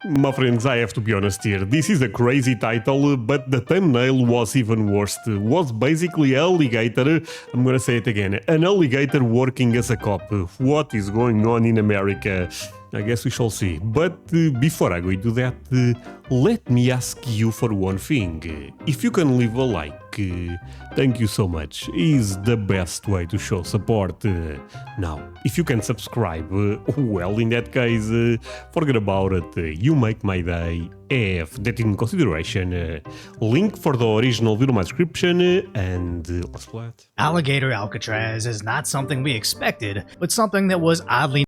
My friends, I have to be honest here. This is a crazy title, but the thumbnail was even worse. Was basically alligator, I'm gonna say it again, an alligator working as a cop. What is going on in America? I guess we shall see. But before I go into that, let me ask you for one thing. If you can leave a like, thank you so much, is the best way to show support. Now, if you can subscribe, well, in that case, forget about it. You make my day. Have that in consideration. Link for the original video in my description, and let's play it. Alligator Alcatraz is not something we expected, but something that was oddly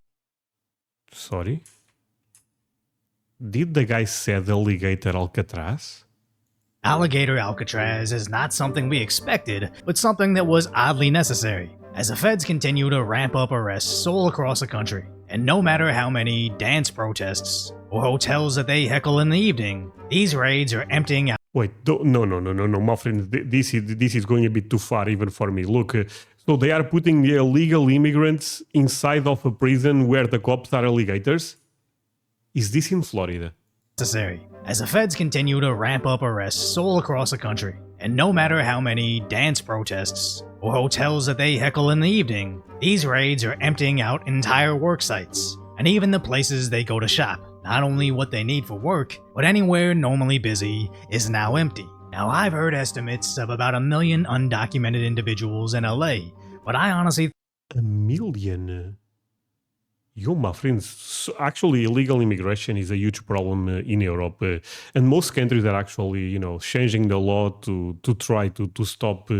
Sorry? Did the guy said Alligator Alcatraz? Alligator Alcatraz is not something we expected, but something that was oddly necessary, as the feds continue to ramp up arrests all across the country. And no matter how many dance protests or hotels that they heckle in the evening, these raids are emptying out. Wait, no, my friend, this is going a bit too far even for me. Look, so they are putting the illegal immigrants inside of a prison where the cops are alligators? Is this in Florida? Necessary, as the feds continue to ramp up arrests all across the country. And no matter how many dance protests or hotels that they heckle in the evening, these raids are emptying out entire work sites, and even the places they go to shop. Not only what they need for work, but anywhere normally busy is now empty. Now, I've heard estimates of about 1 million undocumented individuals in LA, but I honestly 1 million? Yo, my friends, actually illegal immigration is a huge problem in Europe, and most countries are actually, changing the law to try to stop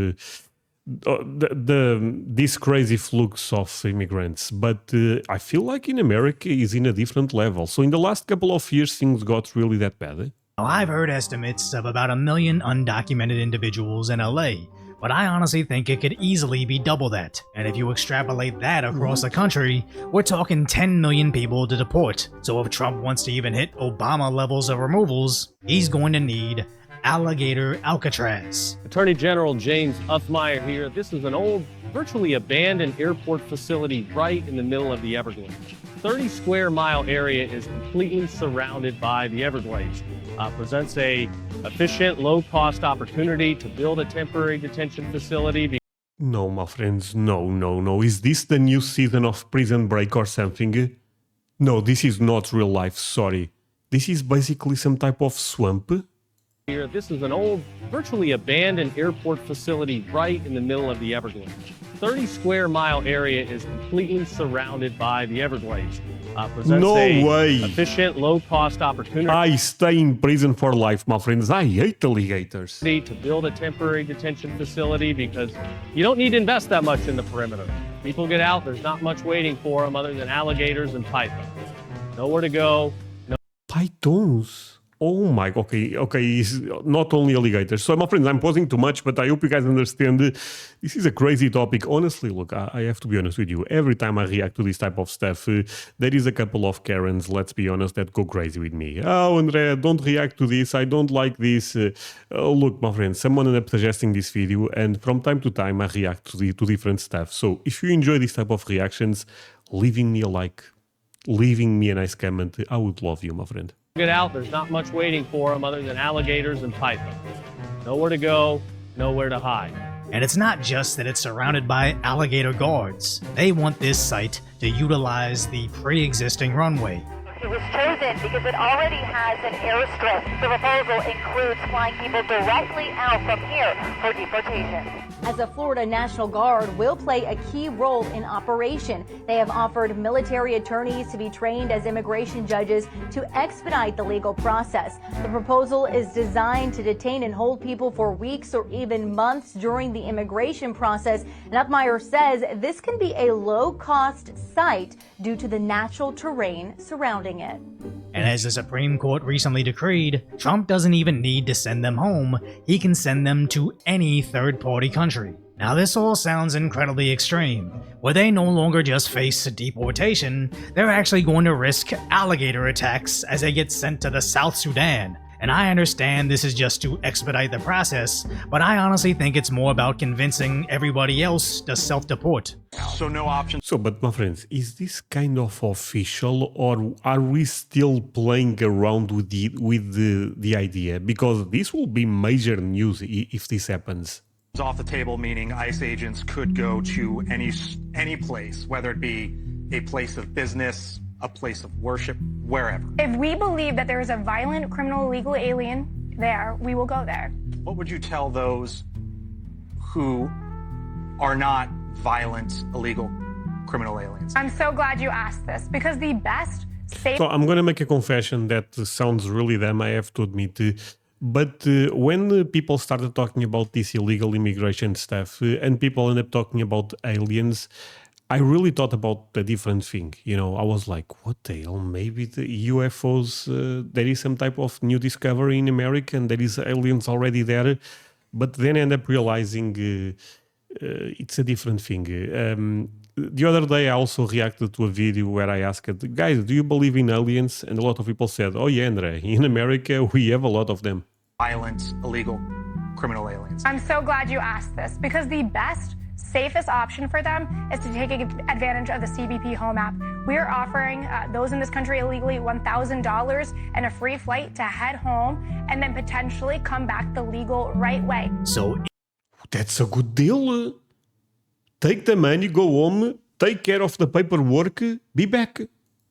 this crazy flux of immigrants. But I feel like in America is in a different level. So in the last couple of years, things got really that bad. Now, I've heard estimates of about 1 million undocumented individuals in LA, but I honestly think it could easily be double that. And if you extrapolate that across the country, we're talking 10 million people to deport. So if Trump wants to even hit Obama levels of removals, he's going to need Alligator Alcatraz. Attorney General James Uthmeyer here. This is an old, virtually abandoned airport facility right in the middle of the Everglades. 30 square mile area is completely surrounded by the Everglades. Presents a efficient, low-cost opportunity to build a temporary detention facility. No, my friends, no. Is this the new season of Prison Break or something? No, this is not real life, sorry. This is basically some type of swamp. Here, this is an old, virtually abandoned airport facility right in the middle of the Everglades. 30 square mile area is completely surrounded by the Everglades. Presents No a way. efficient, low-cost opportunity. I stay in prison for life, my friends. I hate alligators. To build a temporary detention facility because you don't need to invest that much in the perimeter. People get out, there's not much waiting for them other than alligators and pythons. Nowhere to go. Pythons? Oh my, okay, it's not only alligators. So my friends, I'm pausing too much, but I hope you guys understand. This is a crazy topic. Honestly, look, I have to be honest with you. Every time I react to this type of stuff, there is a couple of Karens, let's be honest, that go crazy with me. Oh, André, don't react to this. I don't like this. Look, my friends, someone ended up suggesting this video, and from time to time, I react to different stuff. So if you enjoy this type of reactions, leaving me a like, leaving me a nice comment, I would love you, my friend. Get out, there's not much waiting for them other than alligators and pythons. Nowhere to go, nowhere to hide. And it's not just that it's surrounded by alligator guards. They want this site to utilize the pre-existing runway. It was chosen because it already has an airstrip. The proposal includes flying people directly out from here for deportation. As the Florida National Guard will play a key role in operation. They have offered military attorneys to be trained as immigration judges to expedite the legal process. The proposal is designed to detain and hold people for weeks or even months during the immigration process. And Uthmeyer says this can be a low-cost site due to the natural terrain surrounding it. And as the Supreme Court recently decreed, Trump doesn't even need to send them home. He can send them to any third-party country. Now this all sounds incredibly extreme, where they no longer just face deportation, they're actually going to risk alligator attacks as they get sent to the South Sudan. And I understand this is just to expedite the process, but I honestly think it's more about convincing everybody else to self-deport. So no option. So, but my friends, is this kind of official, or are we still playing around with the idea? Because this will be major news if this happens. Off the table, meaning ICE agents could go to any place, whether it be a place of business, a place of worship, wherever. If we believe that there is a violent criminal illegal alien there, we will go there. What would you tell those who are not violent, illegal criminal aliens? I'm so glad you asked this, because the best, safe... So I'm going to make a confession that sounds really dumb, I have to admit. But when people started talking about this illegal immigration stuff and people end up talking about aliens, I really thought about a different thing. You know, I was like, what the hell? Maybe the UFOs, there is some type of new discovery in America and there is aliens already there. But then I end up realizing it's a different thing. The other day, I also reacted to a video where I asked, guys, do you believe in aliens? And a lot of people said, oh yeah, André, in America, we have a lot of them. Violent, illegal criminal aliens. I'm so glad you asked this, because the best, safest option for them is to take advantage of the CBP Home app. We are offering those in this country illegally $1,000 and a free flight to head home and then potentially come back the legal right way. So that's a good deal. Take the money, go home, take care of the paperwork, be back.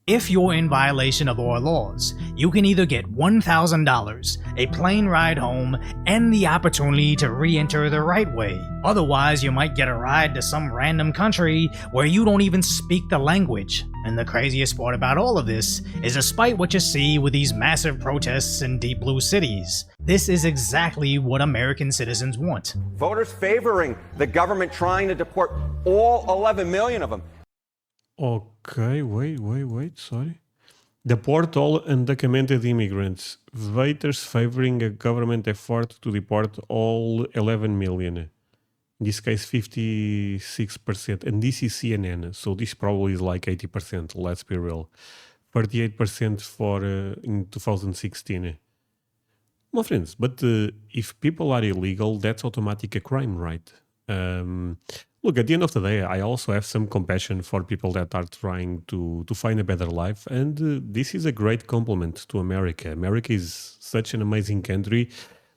if you're in violation of our laws, you can either get $1,000, a plane ride home, and the opportunity to re-enter the right way. Otherwise, you might get a ride to some random country where you don't even speak the language. And the craziest part about all of this is, despite what you see with these massive protests in deep blue cities, this is exactly what American citizens want. Voters favoring the government trying to deport all 11 million of them. Okay, wait, sorry. Deport all undocumented immigrants. Voters favoring a government effort to deport all 11 million. In this case, 56%. And this is CNN, so this probably is like 80%, let's be real. 38% for in 2016. My friends, but if people are illegal, that's automatic a crime, right? Look, at the end of the day, I also have some compassion for people that are trying to find a better life, and this is a great compliment to America. America is such an amazing country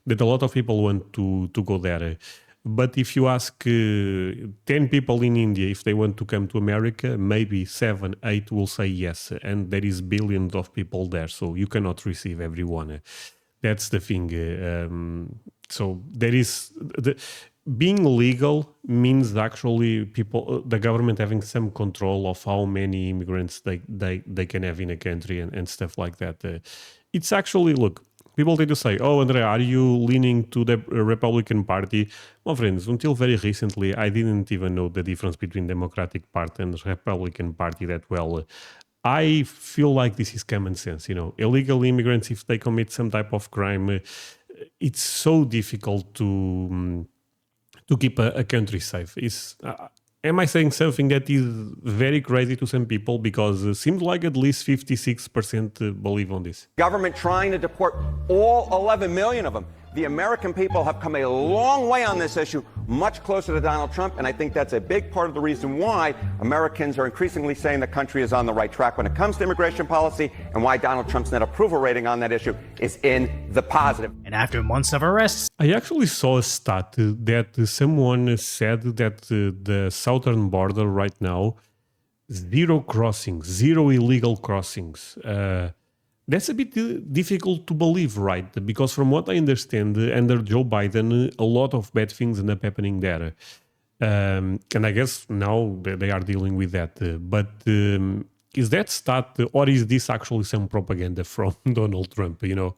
that a lot of people want to go there. But if you ask 10 people in India if they want to come to America, maybe 7, 8 will say yes, and there is billions of people there, so you cannot receive everyone. That's the thing. So there is... Being legal means actually the government having some control of how many immigrants they can have in a country and stuff like that. It's actually, look, people tend to say, oh, André, are you leaning to the Republican Party? My friends, until very recently, I didn't even know the difference between Democratic Party and Republican Party that well. I feel like this is common sense, you know. Illegal immigrants, if they commit some type of crime, it's so difficult to keep a country safe. Am I saying something that is very crazy to some people? Because it seems like at least 56% believe on this. Government trying to deport all 11 million of them. The American people have come a long way on this issue, much closer to Donald Trump, and I think that's a big part of the reason why Americans are increasingly saying the country is on the right track when it comes to immigration policy, and why Donald Trump's net approval rating on that issue is in the positive. And after months of arrests, I actually saw a stat that someone said that the southern border right now, zero illegal crossings. That's a bit difficult to believe, right? Because from what I understand, under Joe Biden, a lot of bad things end up happening there. And I guess now they are dealing with that. But is that stat, or is this actually some propaganda from Donald Trump, you know?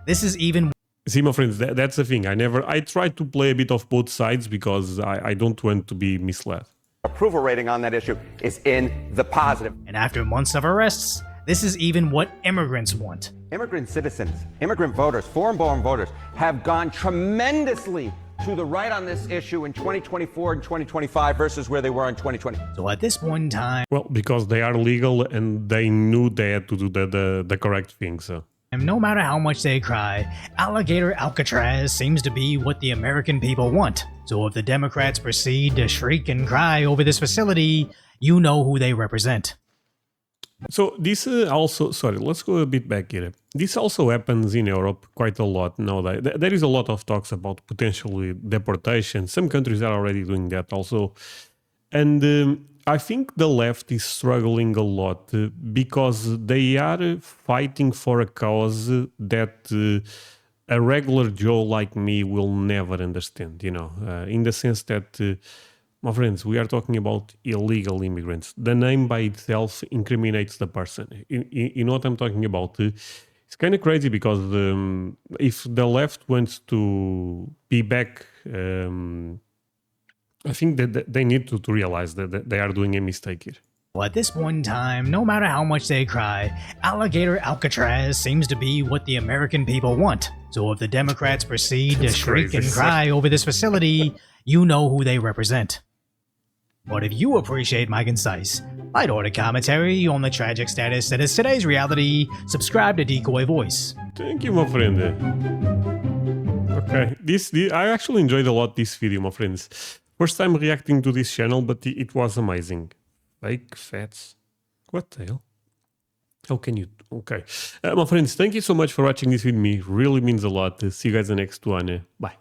this is even... See, my friends, that's the thing. I try to play a bit of both sides because I don't want to be misled. Approval rating on that issue is in the positive. And after months of arrests, this is even what immigrants want. Immigrant citizens, immigrant voters, foreign-born voters have gone tremendously to the right on this issue in 2024 and 2025 versus where they were in 2020. So at this point in time... Well, because they are legal and they knew they had to do the correct thing, so... And no matter how much they cry, Alligator Alcatraz seems to be what the American people want. So if the Democrats proceed to shriek and cry over this facility, you know who they represent. So this also, sorry, let's go a bit back here. This also happens in Europe quite a lot nowadays. There is a lot of talks about potentially deportation. Some countries are already doing that also. And I think the left is struggling a lot because they are fighting for a cause that a regular Joe like me will never understand, in the sense that, my friends, we are talking about illegal immigrants. The name by itself incriminates the person. You know what I'm talking about? It's kind of crazy because if the left wants to be back, I think that they need to realize that they are doing a mistake here. Well, at this point in time, no matter how much they cry, Alligator Alcatraz seems to be what the American people want. So if the Democrats proceed to shriek and cry over this facility, you know who they represent. But if you appreciate my concise, light-hearted commentary on the tragic status that is today's reality, subscribe to Decoy Voice. Thank you, my friend. Okay, I actually enjoyed a lot this video, my friends. First time reacting to this channel, but it was amazing. Fake fats. What the hell? How can you? Okay. My friends, thank you so much for watching this with me. Really means a lot. See you guys in the next one. Bye.